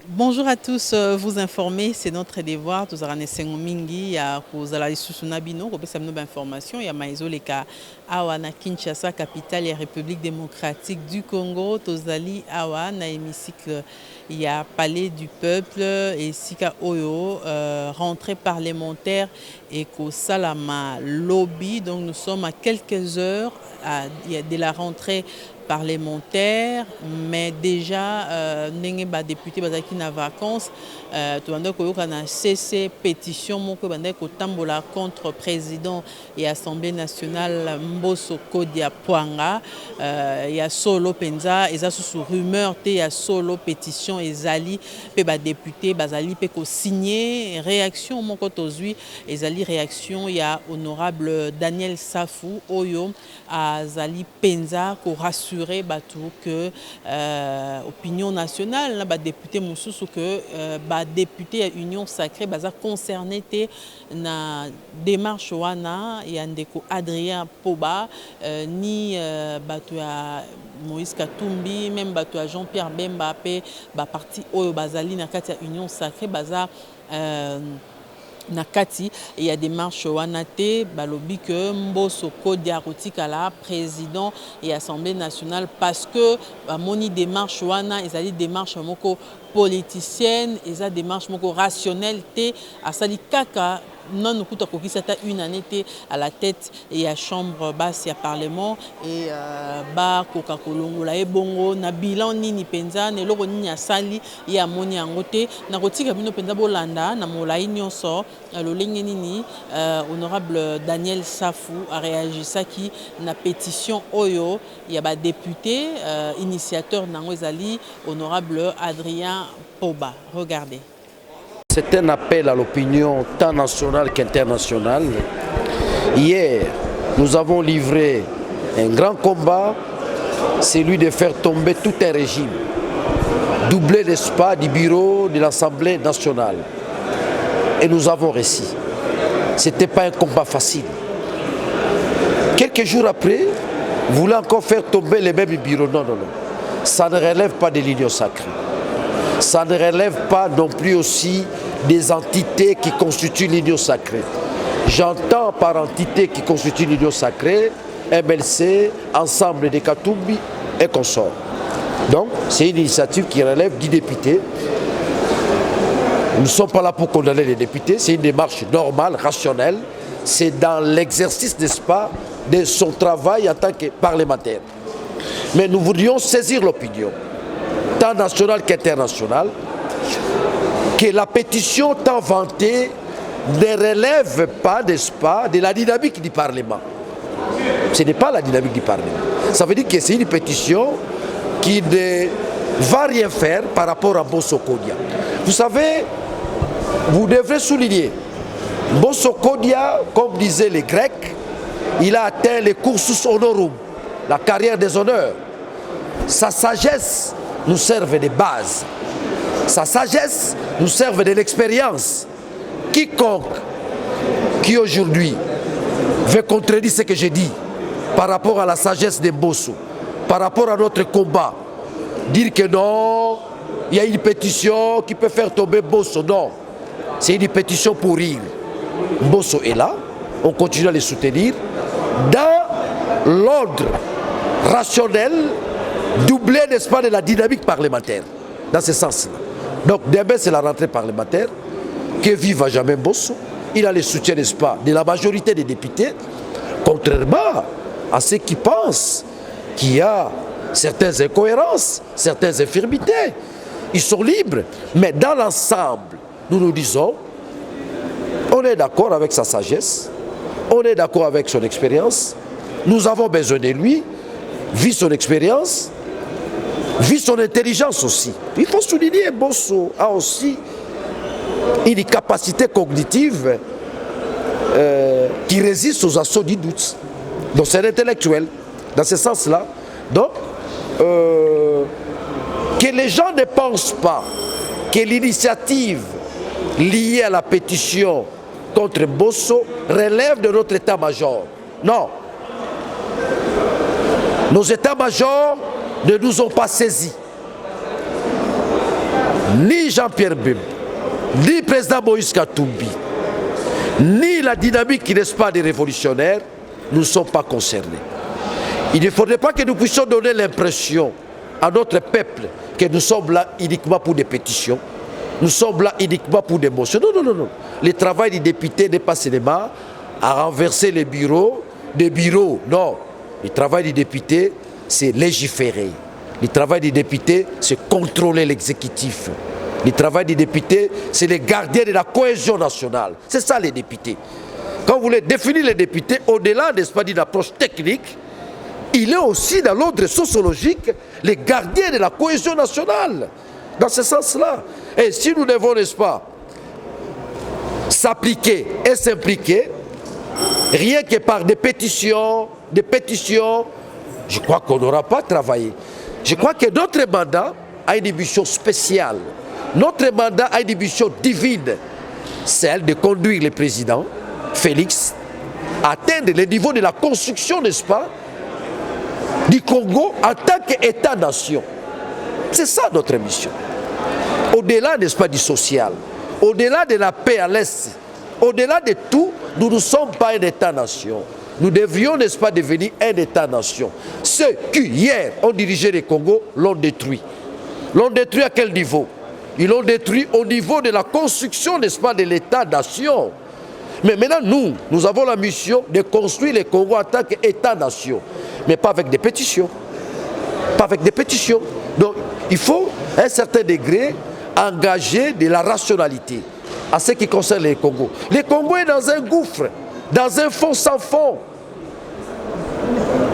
Bonjour à tous, vous informer, c'est notre devoir. Tous arane sengo mingi ya kozala lisusu na bino kopesa bino information ya maezoleka awa na Kinshasa, capitale ya République démocratique du Congo. Tozali awa na hémicycle ya Palais du Peuple et sika oyo rentrée parlementaire et Salama lobby. Donc nous sommes à quelques heures de la rentrée parlementaire, mais déjà n'engé ba député bazaki na vacances to banda ko na cessé pétition moko banda ko tambola contre président et assemblée nationale Mbosso Kodia Pwanga ya solo penza eza sous rumeur te ya solo pétition ezali pe ba député bazali pe ko signer réaction moko tozui ezali réaction ya honorable Daniel Safou oyo azali penza ko rassurer batou que opinion nationale na ba député mosusu que ba député à Union Sacrée baza concerné te na démarche wana ya ndeko Adrien Poba ni batou ya Moïse Katumbi même batou ya Jean-Pierre Bemba pe ba parti oyo bazali na kati ya Union Sacrée baza Nakati, il y a des marches wanate, balobi que Mbosso Kodia Rotikala, président et Assemblée nationale, parce que moni démarche wana, ils allaient démarche moko politicienne, ils a démarche moko rationnelle, te asali kaka non nous coûte une année à la tête et à chambre basse et à parlement et ba koka kolongo la ebongo na bilan nini penza ne loko nini asali et à moni angote na kotika bino penza bolanda na molai nyonso lolenge nini honorable Daniel Safou a réagi ça qui na pétition oyo il y a ba député initiateur nango ezali honorable Adrien Poba. Regardez. C'est un appel à l'opinion tant nationale qu'internationale. Hier, nous avons livré un grand combat, celui de faire tomber tout un régime, doublé n'est-ce pas du bureau de l'Assemblée nationale. Et nous avons réussi. Ce n'était pas un combat facile. Quelques jours après, vous voulez encore faire tomber les mêmes bureaux. Non, non, non. Ça ne relève pas de l'union sacrée. Ça ne relève pas non plus aussi des entités qui constituent l'union sacrée. J'entends par entité qui constitue l'union sacrée, MLC, Ensemble des Katumbi et consorts. Donc, c'est une initiative qui relève du député. Nous ne sommes pas là pour condamner les députés, c'est une démarche normale, rationnelle. C'est dans l'exercice, n'est-ce pas, de son travail en tant que parlementaire. Mais nous voudrions saisir l'opinion, tant nationale qu'internationale, que la pétition tant vantée ne relève pas, n'est-ce pas, de la dynamique du Parlement. Ce n'est pas la dynamique du Parlement. Ça veut dire que c'est une pétition qui ne va rien faire par rapport à Mbosso Kodia. Vous savez, vous devrez souligner, Mbosso Kodia, comme disaient les Grecs, il a atteint les cursus honorum, la carrière des honneurs. Sa sagesse nous servent de base. Sa sagesse nous servent de l'expérience. Quiconque qui aujourd'hui veut contredire ce que j'ai dit par rapport à la sagesse de Mbosso, par rapport à notre combat, dire que non, il y a une pétition qui peut faire tomber Mbosso, non. C'est une pétition pour rire. Mbosso est là, on continue à les soutenir dans l'ordre rationnel, doublé, n'est-ce pas, de la dynamique parlementaire, dans ce sens-là. Donc, demain, c'est la rentrée parlementaire, que vive à jamais Mbosso. Il a le soutien, n'est-ce pas, de la majorité des députés, contrairement à ceux qui pensent qu'il y a certaines incohérences, certaines infirmités. Ils sont libres, mais dans l'ensemble, nous nous disons, on est d'accord avec sa sagesse, on est d'accord avec son expérience, nous avons besoin de lui, vu son expérience, vu son intelligence aussi. Il faut souligner, Mbosso a aussi une capacité cognitive qui résiste aux assauts du doute. Donc c'est intellectuel, dans ce sens-là. Donc, que les gens ne pensent pas que l'initiative liée à la pétition contre Mbosso relève de notre état-major. Non. Nos états-majors ne nous ont pas saisis. ni Jean-Pierre Bemba, ni le président Moïse Katumbi, ni la dynamique qui n'est pas des révolutionnaires, nous ne sommes pas concernés. Il ne faudrait pas que nous puissions donner l'impression à notre peuple que nous sommes là uniquement pour des pétitions, nous sommes là uniquement pour des motions. Non, non, non, non. Le travail des députés n'est pas seulement à renverser les bureaux, des bureaux, non. Le travail des députés, c'est légiférer. Le travail des députés, c'est contrôler l'exécutif. Le travail des députés, c'est les gardiens de la cohésion nationale. C'est ça les députés. Quand vous voulez définir les députés, au-delà, n'est-ce pas, d'une approche technique, il est aussi dans l'ordre sociologique les gardiens de la cohésion nationale. Dans ce sens-là. Et si nous devons, n'est-ce pas, s'appliquer et s'impliquer, rien que par des pétitions, je crois qu'on n'aura pas travaillé. Je crois que notre mandat a une mission spéciale. Notre mandat a une mission divine, celle de conduire le président Félix à atteindre le niveau de la construction, n'est-ce pas, du Congo en tant qu'État-nation. C'est ça notre mission. Au-delà, n'est-ce pas, du social, au-delà de la paix à l'Est, au-delà de tout, nous ne sommes pas un État-nation. Nous devrions, n'est-ce pas, devenir un État-nation. Ceux qui, hier, ont dirigé le Congo, l'ont détruit. L'ont détruit à quel niveau? Ils l'ont détruit au niveau de la construction, n'est-ce pas, de l'État-nation. Mais maintenant, nous avons la mission de construire le Congo en tant qu'État-nation. Mais pas avec des pétitions. Pas avec des pétitions. Donc, il faut, à un certain degré, engager de la rationalité à ce qui concerne le Congo. Le Congo est dans un gouffre, dans un fond sans fond.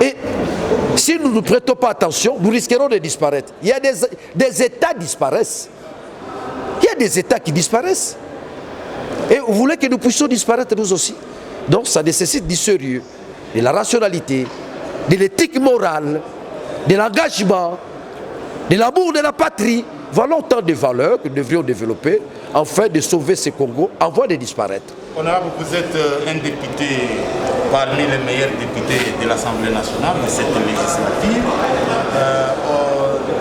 Et si nous ne prêtons pas attention, nous risquerons de disparaître. Il y a des États qui disparaissent. Il y a des États qui disparaissent. Et vous voulez que nous puissions disparaître nous aussi? Donc ça nécessite du sérieux, de la rationalité, de l'éthique morale, de l'engagement, de l'amour de la patrie. Voilà autant de valeurs que nous devrions développer afin de sauver ce Congo en voie de disparaître. Honorable, vous êtes un député parmi les meilleurs députés de l'Assemblée nationale de cette législature.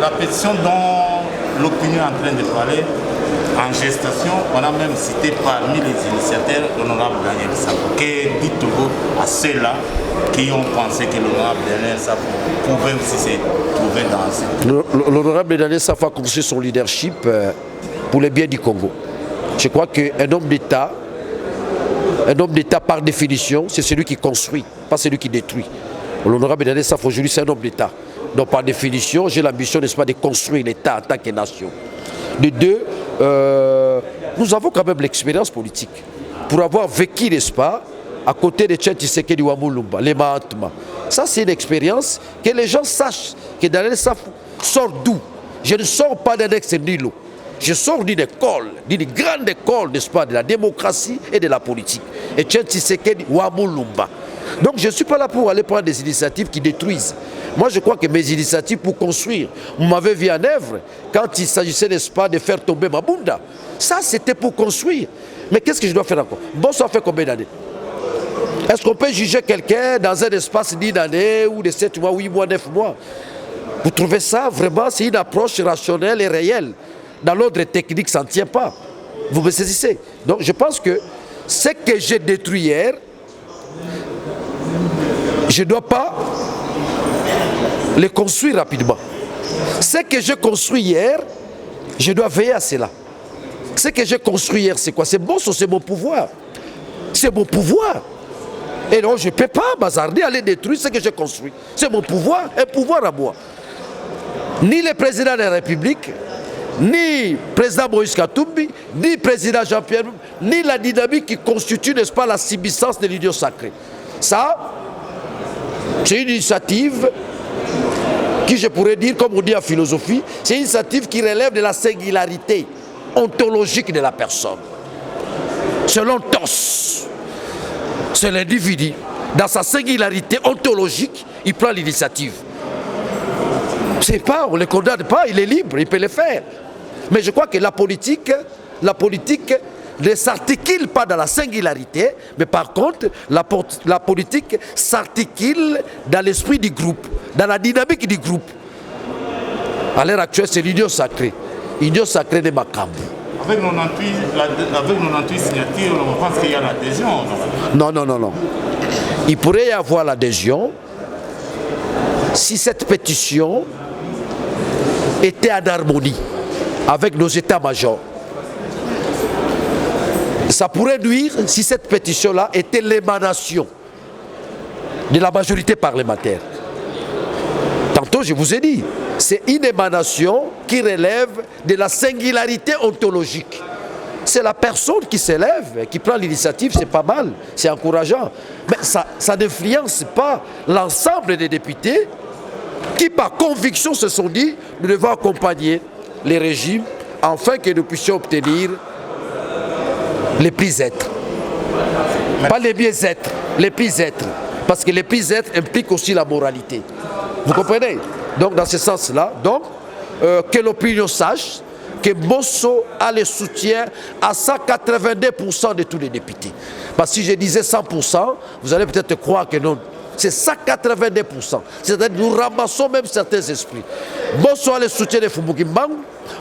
La pétition dont l'opinion est en train de parler, en gestation, on a même cité parmi les initiateurs l'honorable Daniel Safo. Que dites-vous à ceux-là qui ont pensé que l'honorable Daniel Safo pouvait aussi se trouver dans cette... L'honorable Daniel Safo a construit son leadership pour le bien du Congo. Je crois qu'un homme d'État, par définition, c'est celui qui construit, pas celui qui détruit. L'honorable Daniel Safo, aujourd'hui, c'est un homme d'État. Donc, par définition, j'ai l'ambition, n'est-ce pas, de construire l'État en tant que nation. De deux, nous avons quand même l'expérience politique. Pour avoir vécu, n'est-ce pas, à côté de Tchèque Tshisekedi Wamulumba, les Mahatma. Ça, c'est une expérience que les gens sachent que Daniel Safo sort d'où. Je ne sors pas d'un ex-nilo. Je sors d'une école, d'une grande école, n'est-ce pas, de la démocratie et de la politique. Et Tchèque Tshisekedi Wamulumba. Donc je ne suis pas là pour aller prendre des initiatives qui détruisent. Moi je crois que mes initiatives pour construire, vous m'avez vu en œuvre quand il s'agissait, n'est-ce pas, de faire tomber Mabunda. Ça c'était pour construire. Mais qu'est-ce que je dois faire encore? Bon, ça fait combien d'années? Est-ce qu'on peut juger quelqu'un dans un espace d'1 année ou de 7 mois, 8 mois, 9 mois? Vous trouvez ça vraiment, c'est une approche rationnelle et réelle. Dans l'ordre technique, ça ne tient pas. Vous me saisissez? Donc je pense que ce que j'ai détruit hier, je ne dois pas les construire rapidement. Ce que j'ai construit hier, je dois veiller à cela. Ce que j'ai construit hier, c'est quoi? C'est bon, c'est mon pouvoir. C'est mon pouvoir. Et non, je ne peux pas bazarder, aller détruire ce que j'ai construit. C'est mon pouvoir, un pouvoir à moi. Ni le président de la République, ni le président Moïse Katumbi, ni le président Jean-Pierre, ni la dynamique qui constitue, n'est-ce pas, la subsistance de l'union sacrée. Ça, c'est une initiative qui, je pourrais dire, comme on dit en philosophie, c'est une initiative qui relève de la singularité ontologique de la personne. Selon Toss, c'est l'individu, dans sa singularité ontologique, il prend l'initiative. C'est pas, on ne le condamne pas, il est libre, il peut le faire. Mais je crois que la politique ne s'articule pas dans la singularité, mais par contre, la politique s'articule dans l'esprit du groupe, dans la dynamique du groupe. À l'heure actuelle, c'est l'union sacrée. union sacrée de Makambu. Avec 98 signatures, on pense qu'il y a l'adhésion. Non. Il pourrait y avoir l'adhésion si cette pétition était en harmonie avec nos états-majors. Ça pourrait nuire si cette pétition-là était l'émanation de la majorité parlementaire. Tantôt, je vous ai dit, c'est une émanation qui relève de la singularité ontologique. C'est la personne qui s'élève, qui prend l'initiative, c'est pas mal, c'est encourageant. Mais ça n'influence pas l'ensemble des députés qui, par conviction, se sont dit, nous devons accompagner les régimes afin que nous puissions obtenir les plus-êtres. Pas les mieux-êtres, les plus-êtres. Parce que les plus-êtres impliquent aussi la moralité. Vous comprenez? Donc, dans ce sens-là, que l'opinion sache que Mbosso a le soutien à 182% de tous les députés. Parce que si je disais 100%, vous allez peut-être croire que non. C'est 182%. C'est-à-dire que nous ramassons même certains esprits. Mbosso a le soutien de Fumbuki Mbangu,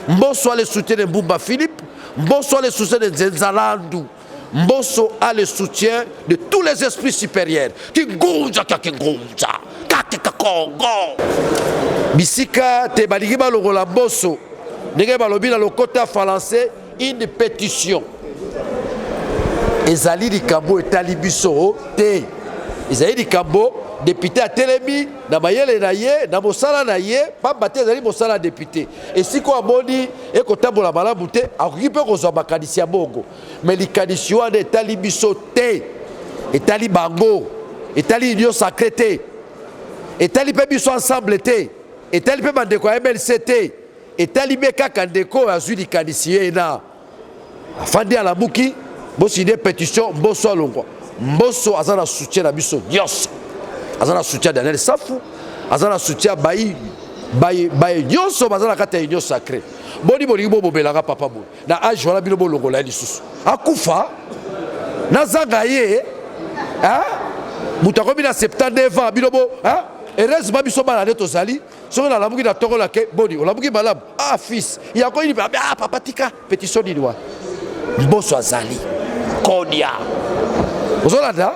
Mbosso a le soutien de Mbumba Philippe, Mbosso a le soutien de Nzenzalandou. Mbosso a le soutien de tous les esprits supérieurs. Kingunja, Kakingunja, Kakikakongo. Bisika, te baligi balogola Mbosso. Nenge balobi na lokota français une pétition. Ezali likambo etali biso te. Ezali likambo député a telemi na mayele na ye na mosala na ye pamba te ezali mosala député. Et si ko amoni e kotambola malamu te akoki mpe kozwa makanisi ya bongo. Mais likanisi wana etali biso te. Etali bango. Etali union sacrée te. Etali mpe biso ensemble te. Etali mpe bandeko ya MLC te. Etali mpe kaka ndeko azwi likanisi ye na afandi alamuki bosine pétition Mbosso alongwa. Mbosso azana soutien na biso nyonso. Azana soutien Daniel Safu, azana soutien bayi nyonso bazana kata union sacrée. Boni bo belanga papa bo. Na age wala bino bo longola lisusu. Akufa na zanga ye mutakomi na 79 ans bino bo heureusement biso bana neto zali soki na lamuki na tongo la ke boni olamuki malamu fils il y a quoi il papa tika pétition ni doit Mbosso azali kodia ozolanda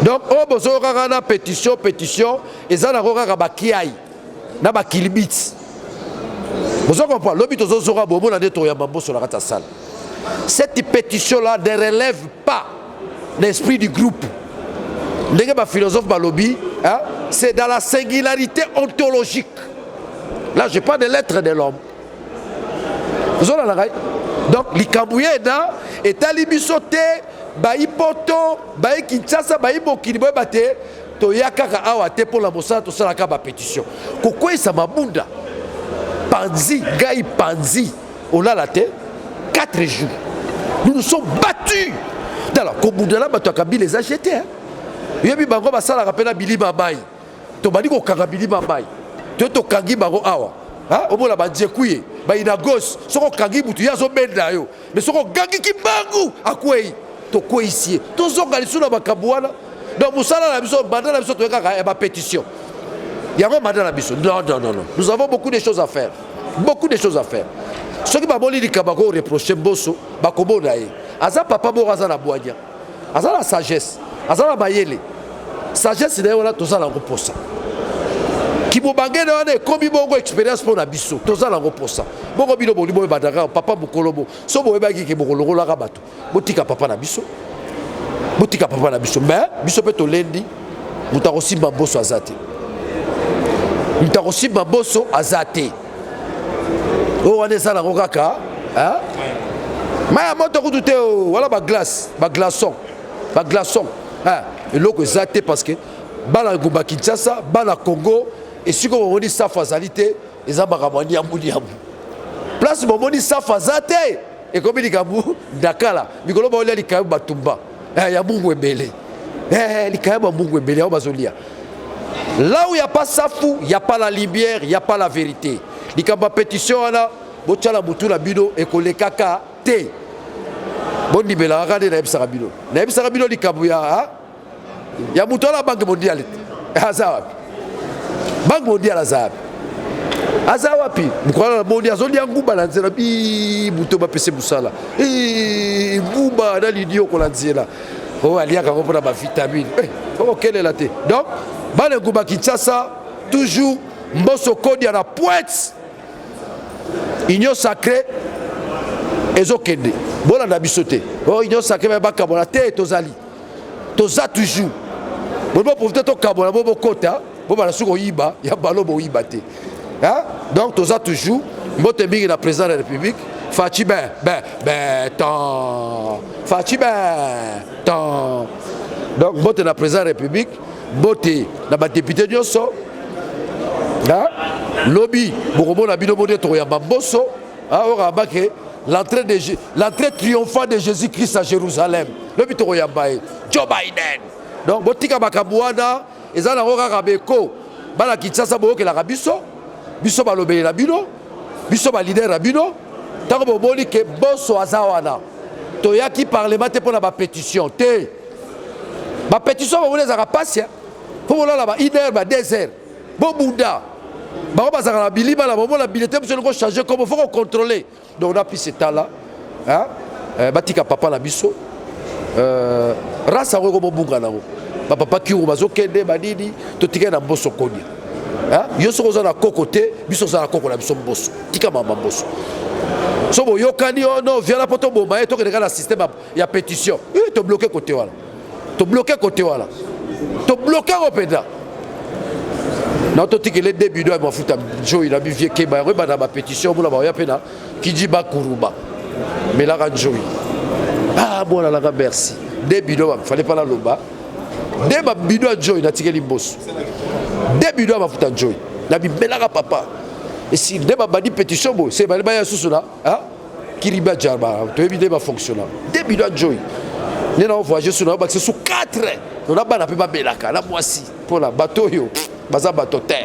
donc o bozo kaka na pétition eza na kaka bakiai na bakilibiti bozo comprendre lobi tozozoka bomo na ndeto ya Mbosso na kata sala. Cette pétition là ne relève pas l'esprit du groupe. Ndenge ba philosophe balobi c'est dans la singularité ontologique. Là je parle de l'être de l'homme. Donc likambouye na etali biso te bayi poto bayi Kinshasa bayi mokili boye bate to yakaka awa te pour la mosala to sala ka ba pétition. Kokwesa mabunda panzi gai panzi olala te 4 jours. Nous nous sommes battus. Dans la kobundala bato akabi les acheter. Yebi bango basala kapena bilima mai. To bandi ko kanga bilima mai. To kangi bango awa. Obola banjekuye ba ina gos soko kangi butu yazo benda yo. Mais soko gangi kibangu akwei. To ko ici. To zonga lisuna bakabwana. Donc musala la biso banda la biso to kaka ba pétition. Yango banda la biso. Non. Nous avons beaucoup de choses à faire. Beaucoup de choses à faire. Ceux qui baboli likabako reprocher Mbosso bakobona ye. Aza papa bo aza na boanya. Aza la sagesse. Aza la bayele. Sagesse d'ailleurs là tout ça la reposa. Qui bo bangé na ne komi bongo expérience pour na biso. Tout ça la reposa. Bongo bilo boli boy badaka papa bukolobo. So boy bagi ke bokolo la rabato. Botika papa na biso. Botika papa na biso. Mais biso pe to lendi mutakosi Mbosso azate. Mutakosi Mbosso azate. Oh on est ça la rokaka maya moto kutute wala ba glaçon et loko ezate parce que bala ngumba Kinshasa bala Congo et siko bomoni safa azalité eza makamwani ya mudiamu place bomoni safa azate et comme likabu dakala mikolo ba oli likabu batumba ya mungu ebele likabu mungu ebele au bazolia. Là où il n'y a pas Safou, il n'y a pas la lumière, il n'y a pas la vérité. Likamba pétition wana botala mutu na bino ekolekaka te. Bondi bela regardez na ebisaka bino. Na ebisaka bino likambo ya mutu la banque mondiale. Azawapi. Banque mondiale azawapi. aza wapi mukwana na boni azoli nguba na nzela bi buto ba pese musala nguba na lidio ko la nzela o aliaka ko na ba vitamine ko kelela te donc bale nguba Kinshasa toujours mboso kodi na pointe union sacrée ezokende bona na bisote o union sacrée ba kabona te tozali toza toujours bon profiter to kabona bo kota bo ba suko yiba ya balo bo yiba te. Hein? Donc, tu as toujours, mbote mingi na président de la République, Fachi ben, tant. Fachi tant. Donc, mbote na président de la République, mbote na ba député nyonso, hein? Lobby, bokomo na bino mbote to ya bamboso, hein? Ora ke l'entrée triomphante de Jésus-Christ à Jérusalem. Lobby to ya bae, Joe Biden. Donc, botika bakabuana, ezana ora rabeko, bana Kinshasa bo ke la rabiso. Biso balobeli na bino biso ba leader na bino tango bomoni ke boso azawana toyaki parlement te pona ba pétition te ba pétition ba boneza ka pasia po bolala ba leader ba désert bo bunda ba ba zaka na biliba la bomona bilité biso ko changer comme faut contrôler donc on a pris ce temps là hein batika papa la biso rasa ko bunga na ba papa ki ko bazokende ba didi to tika na boso konia. Yo soko za na kokote biso za na koko na biso mboso tika mama mboso so bo yokani no vient la poto bomba et to ke na système ya pétition to bloquer côté wala to bloquer openda na to tiki le début de mafuta jo il a bu vie ke ba reba na ba pétition bula ba ya pena ki di ba kuruba mais la ranjoi bon la merci début de fallait pas la loba deba bido joy na tiki limboso début de mafuta joy na bibelaka papa et si deba badi pétition bo c'est ba ya susuna hein kiriba jarba to ebi deba fonctionnel début de joy ni na voyager sur ba c'est sous 4 on a ba na pe ba belaka la moisi pour la bateau yo baza bateau terre